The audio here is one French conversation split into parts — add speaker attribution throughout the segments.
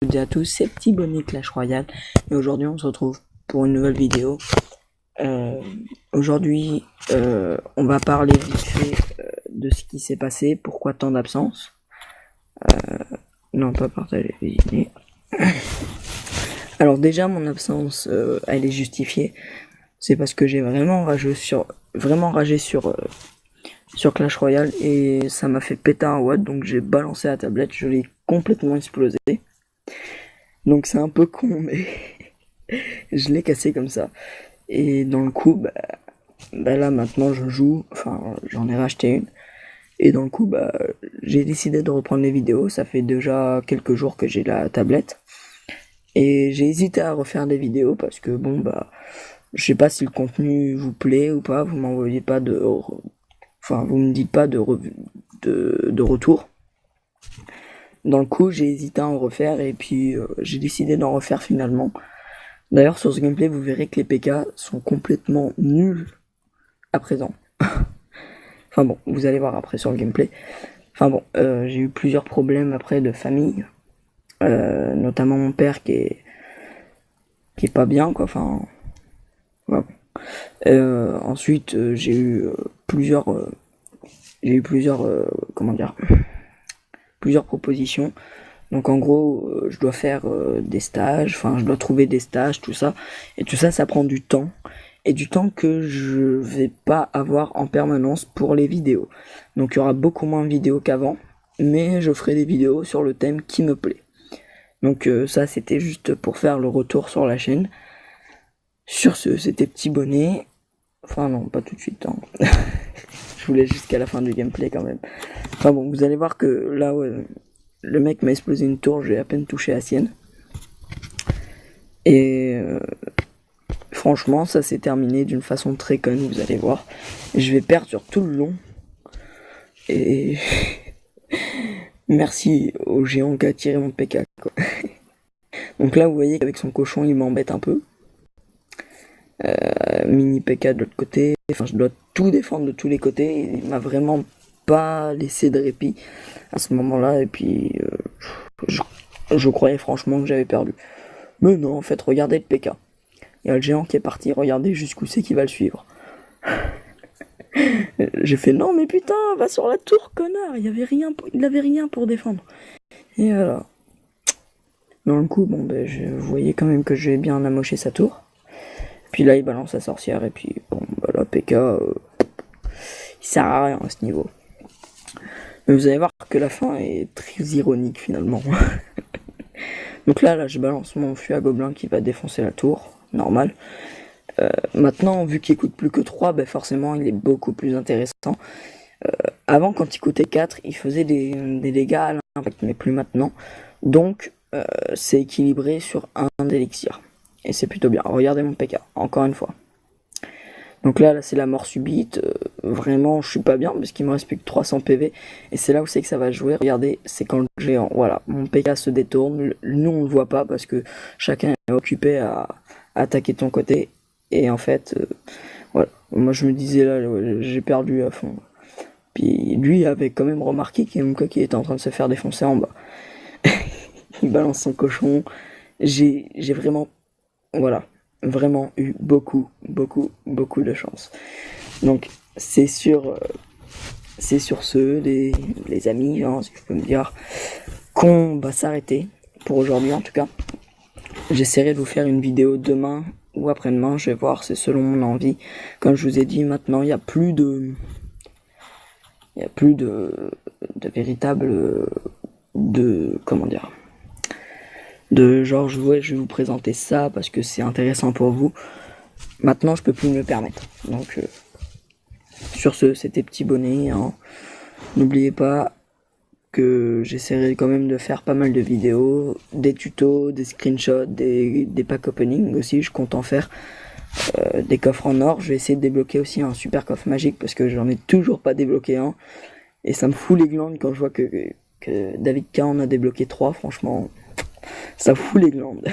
Speaker 1: toutes et à tous, c'est Petit Bonnet Clash Royale et aujourd'hui on se retrouve pour une nouvelle vidéo. Aujourd'hui on va parler vite fait de ce qui s'est passé, pourquoi tant d'absence. Non, pas partager les idées. Alors déjà mon absence elle est justifiée, c'est parce que j'ai vraiment ragé sur Clash Royale et ça m'a fait péter un watt, donc j'ai balancé la tablette, je l'ai complètement explosé. Donc c'est un peu con, mais je l'ai cassé comme ça. Et dans le coup, là maintenant je joue, enfin j'en ai racheté une. Et dans le coup, j'ai décidé de reprendre les vidéos. Ça fait déjà quelques jours que j'ai la tablette. Et j'ai hésité à refaire des vidéos parce que je sais pas si le contenu vous plaît ou pas. Vous m'envoyez pas vous me dites pas de retour. Dans le coup, j'ai hésité à en refaire et puis j'ai décidé d'en refaire finalement. D'ailleurs, sur ce gameplay, vous verrez que les PK sont complètement nuls à présent. Enfin bon, vous allez voir après sur le gameplay. Enfin bon, j'ai eu plusieurs problèmes après de famille. Notamment mon père qui est pas bien, quoi. Enfin, voilà. Ensuite, j'ai eu plusieurs propositions. Donc en gros, je dois faire des stages, enfin je dois trouver des stages, tout ça. Et tout ça, ça prend du temps. Et du temps que je vais pas avoir en permanence pour les vidéos. Donc il y aura beaucoup moins de vidéos qu'avant, mais je ferai des vidéos sur le thème qui me plaît. Donc ça, c'était juste pour faire le retour sur la chaîne. Sur ce, c'était Petit Bonnet. Enfin non, pas tout de suite. Hein. Je voulais jusqu'à la fin du gameplay quand même. Enfin bon, vous allez voir que là, le mec m'a explosé une tour, j'ai à peine touché la sienne. Et franchement, ça s'est terminé d'une façon très conne, vous allez voir. Je vais perdre sur tout le long. Et merci au géant qui a tiré mon PK, quoi. Donc là, vous voyez qu'avec son cochon, il m'embête un peu. Mini PK de l'autre côté. Enfin, je dois tout défendre de tous les côtés. Il m'a vraiment pas laissé de répit à ce moment-là. Et puis, je croyais franchement que j'avais perdu. Mais non, en fait, regardez le PK. Il y a le géant qui est parti. Regardez jusqu'où c'est qu'il va le suivre. J'ai fait non, mais putain, va sur la tour, connard. Il avait rien pour défendre. Et voilà. Dans le coup, vous voyez quand même que je vais bien amocher sa tour. Puis là, il balance sa sorcière. Et puis, la PK, il sert à rien à ce niveau. Mais vous allez voir que la fin est très ironique finalement. Donc là, je balance mon fût à gobelin qui va défoncer la tour. Normal. Maintenant, vu qu'il coûte plus que 3, forcément, il est beaucoup plus intéressant. Avant, quand il coûtait 4, il faisait des dégâts à l'impact, mais plus maintenant. Donc, c'est équilibré sur un élixir. Et c'est plutôt bien. Regardez mon PK, encore une fois. Donc là c'est la mort subite. Vraiment, je suis pas bien parce qu'il me reste plus que 300 PV. Et c'est là où c'est que ça va jouer. Regardez, c'est quand le géant, voilà, mon PK se détourne. Nous, on le voit pas parce que chacun est occupé à attaquer de ton côté. Et en fait, voilà. Moi, je me disais là, j'ai perdu à fond. Puis lui avait quand même remarqué qu'il était en train de se faire défoncer en bas. Il balance son cochon. J'ai vraiment, voilà, vraiment eu beaucoup de chance. Donc c'est sur ce, les amis, hein, si je peux me dire, qu'on va s'arrêter pour aujourd'hui en tout cas. J'essaierai de vous faire une vidéo demain ou après-demain, je vais voir, c'est selon mon envie. Comme je vous ai dit, maintenant il n'y a plus de véritable genre je vais vous présenter ça parce que c'est intéressant pour vous. Maintenant je peux plus me le permettre. Donc sur ce, c'était Petit Bonnet, hein. N'oubliez pas que j'essaierai quand même de faire pas mal de vidéos, des tutos, des screenshots, des pack opening aussi. Je compte en faire des coffres en or. Je vais essayer de débloquer aussi un super coffre magique parce que j'en ai toujours pas débloqué un. Et ça me fout les glandes quand je vois que David K en a débloqué 3. Franchement, ça fout les glandes.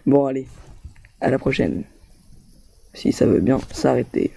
Speaker 1: Bon, allez, à la prochaine. Si ça veut bien s'arrêter.